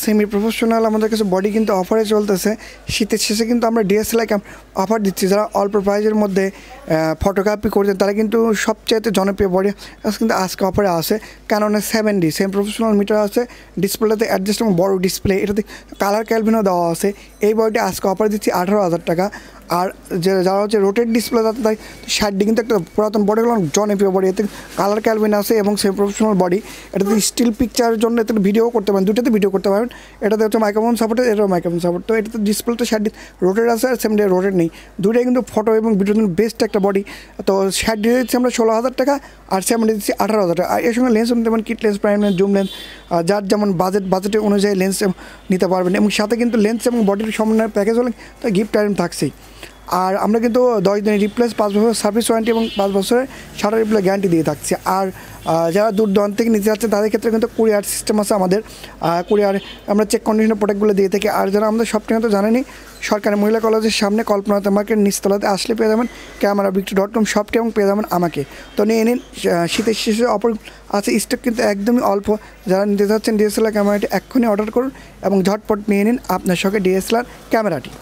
Semi professional আমাদের কাছে body কিন্তু অফারে চলতেছে। শীতের শেষে কিন্তু আমরা ডিএসএলআর অফার দিচ্ছি। যারা অল্প প্রাইজের মধ্যে ফটোগ্রাফি করছেন তারা কিন্তু সবচাইতে জনপ্রিয় বডি কিন্তু আজকে অফারে আছে। ক্যাননের 7D সেমি প্রফেশনাল মিটার আছে, ডিসপ্লেতে অ্যাডজাস্ট এবং বড় ডিসপ্লে, এটাতে কালার ক্যালভিনও দেওয়া আছে। এই বডিটি আজকে অফারে দিচ্ছি 18,000 টাকা। আর যারা হচ্ছে রোটেড ডিসপ্লে তাই 60D কিন্তু একটা পুরাতন বডি, জনপ্রিয় বডি, এতে কালার ক্যালভিন আছে এবং সেমি প্রফেশনাল বডি। এটাতে স্টিল পিকচারের জন্য এতে ভিডিও করতে পারেন, দুটোতে ভিডিও করতে পারেন। এটাতে হচ্ছে মাইক্রোফোন সাপোর্ট, এটাও মাইক্রোফোন সাপোর্ট। তো এটাতে ডিসপ্লেটা 60D রোটেড আছে আর 7D রোটেড নেই। দুটোই কিন্তু ফটো এবং ভিডিওর জন্য বেস্ট একটা বডি। তো 60D দিচ্ছি আমরা 16,000 টাকা আর 7D দিচ্ছি 18,000 টাকা। আর এর সঙ্গে লেন্স নিতে পারেন, kit lens, prime lens, zoom lens, যার যেমন বাজেটের অনুযায়ী লেন্স নিতে পারবেন। এবং সাথে কিন্তু লেন্স এবং বডির সমন্বয়ের প্যাকেজ হলে তো গিফট আইটেম থাকছেই। আর আমরা কিন্তু 10 দিনের রিপ্লেস, 5 বছরের সার্ভিস ওয়ারেন্টি এবং 5 বছরের সারা রিপ্লেস গ্যারান্টি দিয়ে থাকছে। আর যারা দূর দূরান্ত থেকে নিতে যাচ্ছে তাদের ক্ষেত্রে কিন্তু কুরিয়ার সিস্টেম আছে আমাদের। কুরিয়ার আমরা চেক কন্ডিশনের প্রোডাক্টগুলো দিয়ে থাকি। আর যারা আমাদের শপটি তো জানেনি, সরকারি মহিলা কলেজের সামনে কল্পনাতে মার্কেট নিচতলাতে আসলে পেয়ে যাবেন cameravictory.com শপটি এবং পেয়ে যাবেন আমাকে। তো নিয়ে নিন, শীতের শেষে অপর আছে স্টক কিন্তু একদমই অল্প। যারা নিতে যাচ্ছেন ডিএসএলআর ক্যামেরাটি এক্ষুনি অর্ডার করুন এবং ঝটপট নিয়ে নিন আপনার সঙ্গে ডিএসএলআর ক্যামেরাটি।